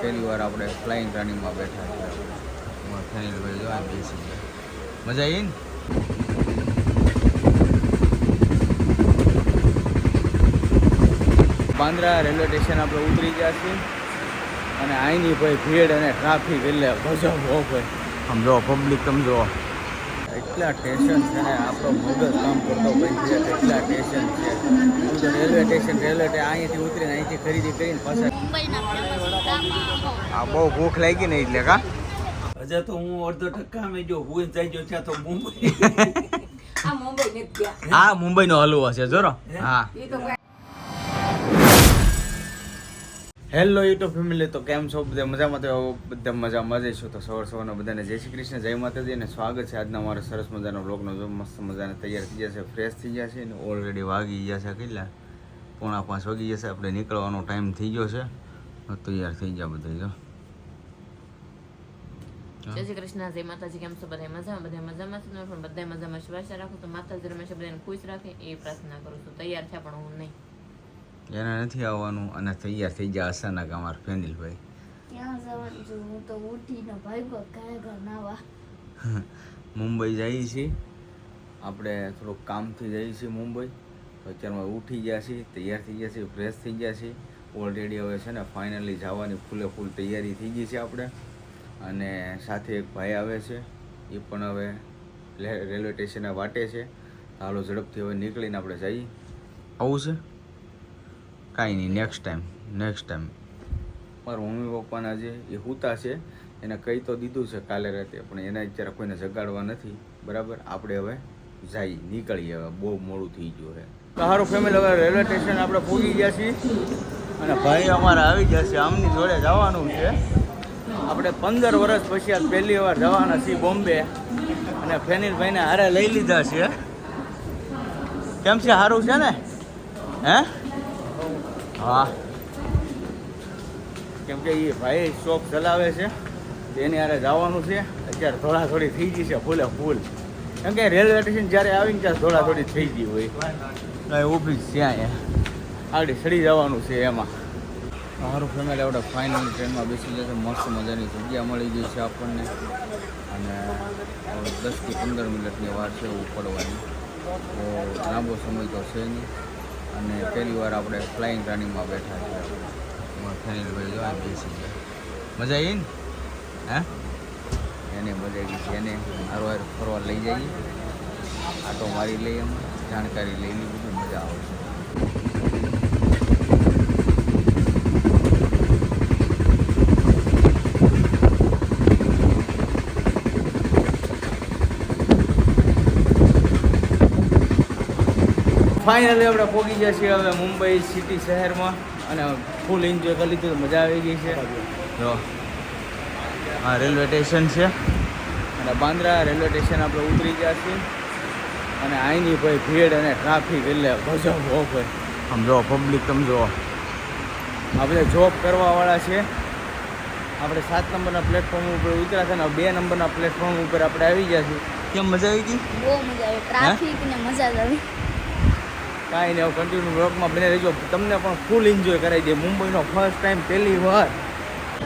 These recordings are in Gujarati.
પહેલી વાર આપણે ફ્લાઇંગ રાનીમાં બેઠા છીએ. અમારા ફેનિલભાઈ જો આ બેસી ગયા. મજા આવી ને? બાંદ્રા રેલવે સ્ટેશન આપણે ઉતરી ગયા છીએ અને અહીંની ભાઈ ભીડ અને ટ્રાફિક એટલે ગજબ હો ભાઈ. આમ જો પબ્લિક તમે જો એટલા સ્ટેશન છે ને આપણો મગજ કામ કરતો ભાઈ છે. એટલા સ્ટેશન છે રેલવે સ્ટેશન અહીંયાથી ઉતરીને અહીંથી ખરીદી કરીને પાછા. આ બહુ ભૂખ લાગી ને એટલે કા હજે તો હું અડધો ટકા મેં જો હું જઈ ગયો ત્યાં તો મુંબઈ આ મુંબઈ નથી ગયા. હા મુંબઈનો હલવો છે જોરો. હા હેલો યુટ્યુબ ફેમિલી, તો કેમ છો બધા? મજામાં? તો બધા મજામાં જ છો. તો સવારના બધાને જય શ્રી કૃષ્ણ, જય માતાજી અને સ્વાગત છે આજના મારા સરસ મજાનો બ્લોગનો. જો મસ્ત મજાને તૈયાર થઈ જશે, ફ્રેશ થઈ જશે ને ઓલરેડી વાગી ગયા છે કેટલા 4:45 વાગી જશે. આપણે નીકળવાનો ટાઈમ થઈ ગયો છે. તૈયાર થઈ ગયા બધા. જો જય શ્રી કૃષ્ણ, જય માતાજી. કેમ છો બધા? મજામાં? બધા મજામાં છે ને? પણ બધા મજામાં શુભેચ્છા રાખું તો માતાજી હંમેશા બધાને ખુશ રાખે એ પ્રાર્થના કરું છું. તૈયાર છે પણ હું નહીં, એને નથી આવવાનું અને તૈયાર થઈ ગયા અચાનક અમારા ફેનિલભાઈ. ક્યાં જવાનું છું? હું તો ઉઠીને ભાગ્યો ઘર નાવા. મુંબઈ જઈએ છીએ આપણે, થોડુંક કામથી જઈએ છીએ મુંબઈ. તો અત્યારમાં ઉઠી ગયા છીએ, તૈયાર થઈ ગયા છીએ, ફ્રેશ થઈ ગયા છીએ. ઓલરેડી હવે છે ને ફાઇનલી જવાની ફૂલે ફૂલ તૈયારી થઈ ગઈ છે આપણે. અને સાથે એક ભાઈ આવે છે, એ પણ હવે રેલવે સ્ટેશને વાટે છે. હાલો ઝડપથી હવે નીકળીને આપણે જઈએ. આવું છે કાંઈ નહીં, નેક્સ્ટ ટાઈમ. મારા મમ્મી પપ્પાના જે એ હુતા છે એને કહી તો દીધું છે કાલે રાતે, પણ એને અત્યારે કોઈને જગાડવા નથી. બરાબર, આપણે હવે જઈએ, નીકળીએ. હવે બહુ મોડું થઈ ગયું છે. સારું ફેમિલી, હવે રેલવે સ્ટેશન આપણે પહોંચી ગયા છીએ અને ભાઈ અમારા આવી ગયા છે. આમની જોડે જવાનું છે આપણે. 15 વર્ષ પછી આ પહેલી વાર જવાના છીએ બોમ્બે અને ફેનિલભાઈને હારે લઈ લીધા છે. કેમ છે? સારું છે ને? હે? હા, કેમ કે એ ભાઈ શોપ ચલાવે છે, એની હારે જવાનું છે. અત્યારે થોડી થઈ ગઈ છે ફૂલે ફૂલ, કેમ કે રેલવે સ્ટેશન જ્યારે આવીને ત્યારે થોડી થઈ ગઈ હોય. ઊભી જ ત્યાં આગળ ચડી જવાનું છે એમાં. મારું ફેમિલી આપણે ફાઇનલ ટ્રેનમાં બેસી જશે. મસ્ત મજાની જગ્યા મળી ગઈ છે આપણને અને 10 થી 15 મિનિટની વાર છે ઉપડવાની. તો લાંબો સમય તો છે નહીં. અને પહેલી વાર આપણે ફ્લાઇંગ રાનીમાં બેઠા છીએ. અમારા ફેનિલભાઈ જો આ બેસી ગયા. મજા આવી ને? હે? એને મજા આવી છે. એને હારવાર ફરવા લઈ જઈએ, આટો મારી લઈએ, અમે જાણકારી લઈ લીધી, મજા આવશે. ફાઇનલી આપણે પહોંચી ગયા છીએ હવે મુંબઈ સિટી શહેરમાં અને ફૂલ એન્જોય કરી લીધું. મજા આવી ગઈ છે. જો હા રેલવે સ્ટેશન છે અને બાંદ્રા રેલવે સ્ટેશન આપણે ઉતરી ગયા છીએ અને અહીંની ભાઈ ભીડ અને ટ્રાફિક એટલે ગજબ હો ભાઈ. આમ જો પબ્લિક તમે જો. આ બધા જોબ કરવાવાળા છે. આપણે 7 નંબરના પ્લેટફોર્મ ઉપર ઉતર્યા છે ને 2 નંબરના પ્લેટફોર્મ ઉપર આપણે આવી ગયા છીએ. કેમ મજા આવી ગઈ? બહુ મજા આવી. ટ્રાફિક ને મજા જ આવી. કાંઈ નહીં, હવે કન્ટિન્યુ બ્લોગમાં બને રહેજો. તમને પણ ફૂલ એન્જોય કરાવી દે. મુંબઈનો ફર્સ્ટ ટાઈમ પહેલી વાર.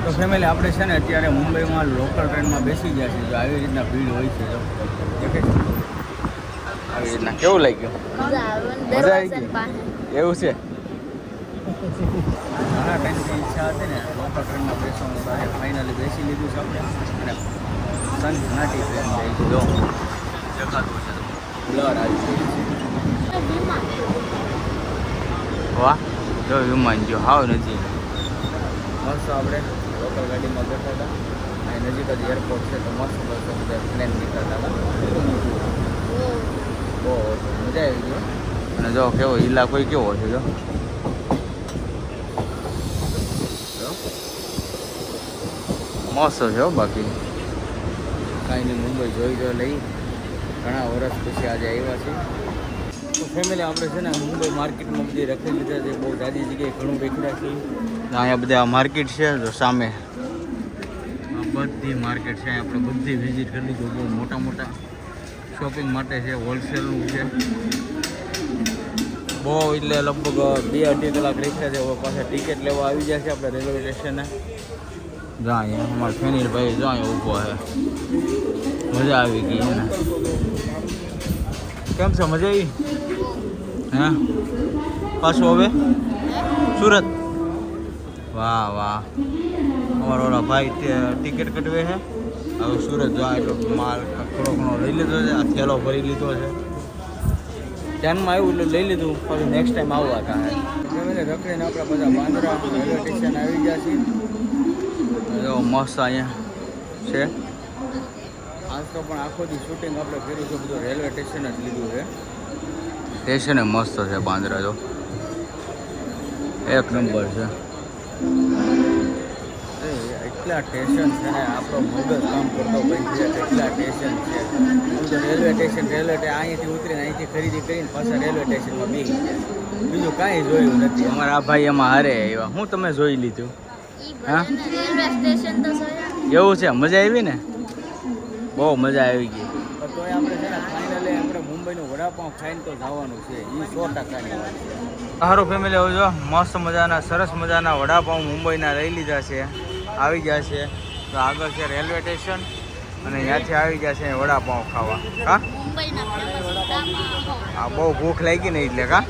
તો ફેમિલી આપણે છે ને અત્યારે મુંબઈમાં લોકલ ટ્રેનમાં બેસી ગયા છે. જો આવી રીતના ભીડ હોય છે. જો દેખે આવી રીતના કેવું લાગ્યું? મજા આવે. મજા આવી ગઈ? એવું છે. ઘણા ટાઈમથી ઈચ્છા હતી ને લોકલ ટ્રેનમાં બેસવાનું, તો ફાઇનલી બેસી લીધું છે આપણે. અને સનઘાટી ટ્રેન જાય છે. જો દેખાતું છે, બ્લર આવી ગઈ છે. વાહ, જો વિમાન જો હાવ નજીક. મસ્ત આપણે લોકલ ગાડીમાં બેઠા હતા. અહીં નજીક જ એરપોર્ટ છે, તો મસ્ત બધા પ્લેન નીકળતા હતા. બહુ મજા આવી ગઈ. અને જો કેવો ઇલાકો કેવો છે. જો મસ્ત છે. બાકી કાંઈ નહીં, મુંબઈ જોઈ લઈ. ઘણા વર્ષ પછી આજે આવ્યા છે. તો ફેમિલી આપણે છે ને મુંબઈ માર્કેટમાં બધી રખી લીધા છે. બહુ જાજી જગ્યાએ ઘણું બેઠા છે. અહીંયા બધા માર્કેટ છે. જો સામે બધી માર્કેટ છે. આપણે બધી વિઝિટ કરી લીધું. બહુ મોટા શોપિંગ માટે છે, હોલસેલનું છે. બહુ એટલે લગભગ 2-2.5 કલાક રાખ્યા છે. હવે પાછા ટિકિટ લેવા આવી જાય છે આપણે રેલવે સ્ટેશને. જા અહીંયા અમારા ફેનિલભાઈ જો અહીંયા ઊભો છે. મજા આવી ગઈ એને. કેમ છે, મજા આવી? હે પાછું હવે સુરત? વાહ વાહ. અમારો ઓલા ભાઈ ટિકિટ કટવે છે. હવે સુરત જો એટલો માલ થોડો ઘણો લઈ લીધો છે. આ થેલો ભરી લીધો છે. ધ્યાનમાં આવ્યું એટલે લઈ લીધું. પછી નેક્સ્ટ ટાઈમ આવવા કાંઈ રખડીને આપણે બધા બાંદ્રા રેલવે સ્ટેશન આવી ગયા છીએ. જો મસ્ત અહીંયા છે. આજ તો પણ આખો દી શૂટિંગ આપણે કર્યું છે બધું રેલવે સ્ટેશન જ લીધું છે. સ્ટેશને મસ્ત છે બાંદ્રા. જો એક નંબર છે. એટલા સ્ટેશન છે ને આપણો મગજ કામ કરતો ભાઈ છે. એટલા સ્ટેશન છે. હું તો રેલવે સ્ટેશન અહીંયાથી ઉતરીને અહીંથી ખરીદી કરીને પાછા રેલવે સ્ટેશનમાં બેસી જાય. બીજું કાંઈ જોયું નથી. અમારા આ ભાઈ એમાં હારે આવ્યા. હું તમે જોઈ લીધું? હા રેલવે સ્ટેશન તો સોયા એવું છે? મજા આવી ને? બહુ મજા આવી ગઈ. તોય આપણે છે ને ફાઇનલી આપણે મુંબઈનું વડાપાઉં ખાઈને તો જવાનું છે. એ 100%ની વાત છે. સારું ફેમિલી, હવે જો મસ્ત મજાના સરસ મજાના વડાપાઉં મુંબઈના લઈ લીધા છે. આવી ગયા છે. તો આગળ છે રેલવે સ્ટેશન અને ત્યાંથી આવી ગયા છે વડાપાઉં ખાવા. હા મુંબઈના ફેમસ વડાપાવ. હા, બહુ ભૂખ લાગી ને એટલે કા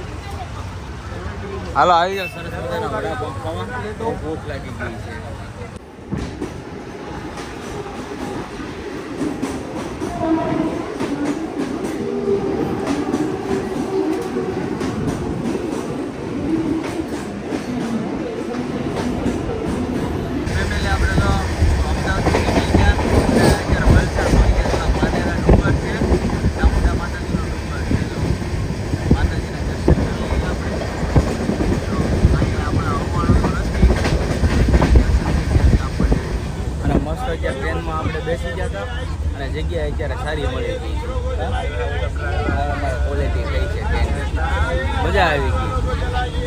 હાલો આવી જાવ સરસ મજાના વડાપાઉં ખાવા. બહુ ભૂખ લાગી ગઈ છે. ટ્રેનમાં આપણે બેસી ગયા હતા અને જગ્યા અત્યારે સારી મળી ગઈ. ક્વોલિટી થઈ છે ટ્રેન. મજા આવી ગઈ.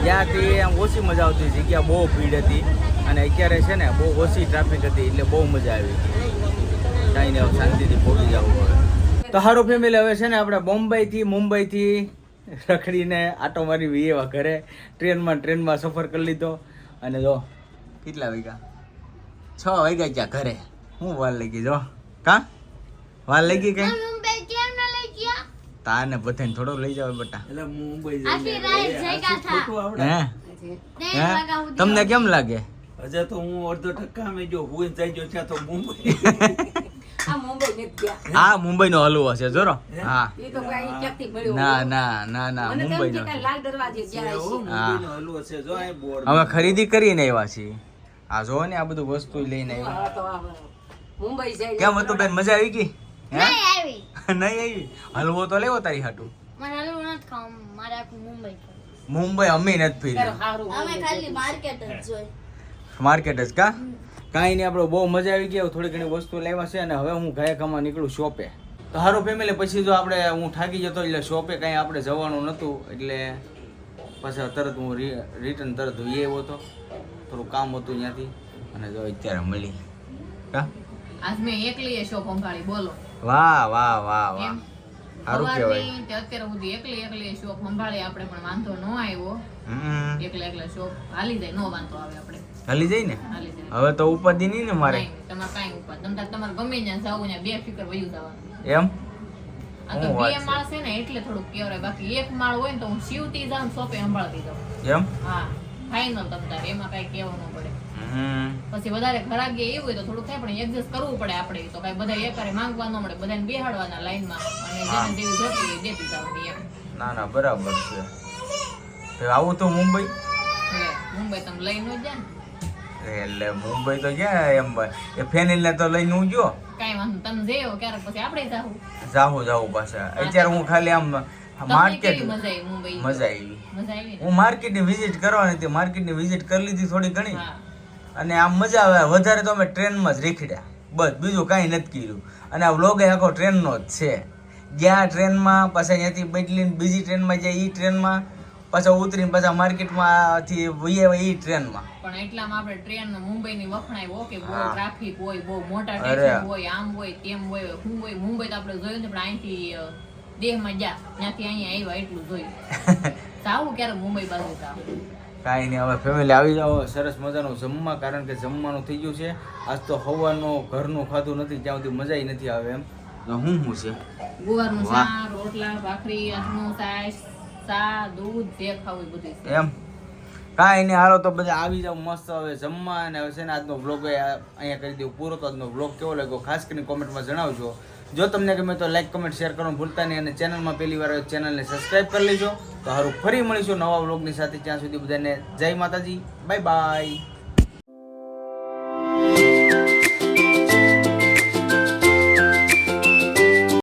ત્યાંથી આમ ઓછી મજા આવતી. જગ્યા બહુ ભીડ હતી અને અત્યારે છે ને બહુ ઓછી ટ્રાફિક હતી એટલે બહુ મજા આવી ગઈ. કાંઈ હવે શાંતિથી પહોંચી જવું હવે. તો સારું ફેમિલી, હવે છે ને આપણે મુંબઈથી રખડીને આટો મારી એવા ઘરે ટ્રેનમાં સફર કરી લીધો. અને જો કેટલા વાગ્યા? 6 વાગ્યા ત્યાં ઘરે. હું વાર લઈ ગઈ જો કા વાર લઈ ગઈ કઈ? મુંબઈ કેમ ન લઈ ગયા? તાને બધાને થોડો લઈ જાવ બેટા. એટલે મુંબઈ આખી રાત જગ્યા થા. હે 3 વાગ્યા સુધી. તમને કેમ લાગે? હજે તો હું અડધો ટકા મેં જો હું જઈ ગયો ત્યાં તો મુંબઈ. આ મુંબઈ નથી ગયા. આ મુંબઈનો હલવો છે જોરો. હા એ તો કઈ ક્યાંથી મળ્યો? ના મને તો એમ મુંબઈનો. કે કાંઈ લાલ દરવાજે ગયા હશે. મુંબઈનો હલવો છે જો આ બોર્ડ. અમે ખરીદી કરીને આવ્યા છીએ. આ જો ને આ બધું વસ્તુ લઈને આવ્યા. હા, તો આ મુંબઈ જાય. કેમ હતું બેન, મજા આવી ગઈ? હે નહીં આવી. નહીં આવી? હલવો તો લેવો તારી હાટું. મને હલવું નથી ખાવું. મારે આખું મુંબઈ ખાવું. મુંબઈ અમે નથી ત્યારે ફરી. સારું અમે ખાલી માર્કેટ જ જોઈ. માર્કેટ જ કા? કાંઈ નહીં, આપણે બહુ મજા આવી ગઈ. થોડી ઘણી વસ્તુ લેવા છે અને હવે હું ગાયકામાં નીકળું શોપે. તો સારું ફેમિલી, પછી જો આપણે હું થાકી જતો એટલે શોપે કાંઈ આપણે જવાનું નહોતું એટલે પાછા તરત હું રિટર્ન તરત આવ્યો હતો. થોડું કામ હતું ત્યાંથી અને જો અત્યારે મળી. કા આજ મેં એકલી શોપ સંભાળી. બોલો વાહ વાહ વાહ વાહ. કેમ? સારું કહેવાય. સવારની તે અત્યારે સુધી એકલી શોપ સંભાળી આપણે, પણ વાંધો ન આવ્યો. એકલા શોપ હાલી જાય, નો વાંધો આવે આપણે. હાલી જાય ને? હાલી જાય. હવે તો ઉપાધિ નહીં ને મારે? નહીં, તમારે કાંઈ ઉપાય. તમારે ગમે ત્યાં જાવું ને બે ફિકર વયું જવાનું. એમ આ તો હું બે વાત છે. માળ છે ને એટલે થોડુંક કહેવાય. બાકી એક માળ હોય ને તો હું સીવતી જાઉં, શોપે સંભાળતી જાઉં. એમ હા ફાઇનલ તમતારે, એમાં કાંઈ કહેવું ન પડે. હમ. પછી વધારે ઘરાકી એવું હોય તો થોડુંક થાય, પણ એડજસ્ટ કરવું પડે આપણે. તો કાંઈ બધા એકારે માંગવા ન મળે, બધાને બેહાડવાના લાઈનમાં અને જેને જેવી જોતી હોય દેતી જવાની એમ. ના બરાબર છે. તો આવું તો મુંબઈ એટલે મુંબઈ તમે લઈને જ જાય ને. એટલે મુંબઈ તો ક્યાં એમ ભાઈ એ ફેનિલને તો લઈને હું ગયો. કાંઈ વાંધો નહીં. તમે જઈ આવો ક્યારેક, પછી આપણે જાવું. જાવું પાછા. અત્યારે હું ખાલી આમ તમને માર્કેટ કેવી મજા આવી મુંબઈ? મજા આવી. મજા આવી ને? હું માર્કેટની વિઝિટ કરવાની હતી. માર્કેટની વિઝિટ કરી લીધી થોડી ઘણી હા અને આમ મજા આવે. વધારે તો અમે ટ્રેનમાં જ રીખડ્યા બસ, બીજું કાંઈ નથી કર્યું. અને આ વ્લોગ આખો ટ્રેનનો જ છે. ગયા ટ્રેનમાં પાછા અહીંયાથી બદલીને બીજી ટ્રેનમાં જાય, એ ટ્રેનમાં પાછા ઉતરીને પાછા માર્કેટમાંથી વહી આવે એ ટ્રેનમાં. પણ એટલામાં આપણે ટ્રેન મુંબઈની વખણાય હો કે બહુ હા. ટ્રાફિક હોય, બહુ મોટા અરે. સ્ટેશન હોય, આમ હોય તેમ હોય. શું હોય મુંબઈ તો આપણે જોયું ને, પણ અહીંથી દેહમાં ગયા ત્યાંથી અહીંયા આવ્યા એટલું જોયું. જાવું ક્યારે મુંબઈ બાજુ જાવું. કાંઈ નહીં, હવે ફેમિલી આવી જાઓ સરસ મજાનું જમવા, કારણ કે જમવાનું થઈ ગયું છે. આજ તો હવાનું ઘરનું ખાધું નથી, ત્યાં સુધી મજા નથી આવે એમ. તો શું છે ગુવારનું વાહ. શાક, રોટલા, ભાખરી, અજમો, છાશ, ચા, દૂધ, જે ખાવું એ બધું છે. એમ કાંઈ નહીં, હાલો તો બધા આવી જાવ મસ્ત હવે જમવા. અને હવે છે ને આજનો વ્લોગ અહીંયા કરી દઉં પૂરો. તો આજનો વ્લોગ કેવો લાગ્યો ખાસ કરીને કોમેન્ટમાં જણાવજો. જો તમને ગમે તો લાઈક કમેન્ટ શેર કરવાનું ભૂલતા નહીં. અને ચેનલમાં પહેલી વાર આવે ચેનલને સબસ્ક્રાઈબ કરી લેજો. તો સારું, ફરી મળીશું નવા વ્લોગની સાથે. ત્યાં સુધી બધાને જય માતાજી, બાય બાય.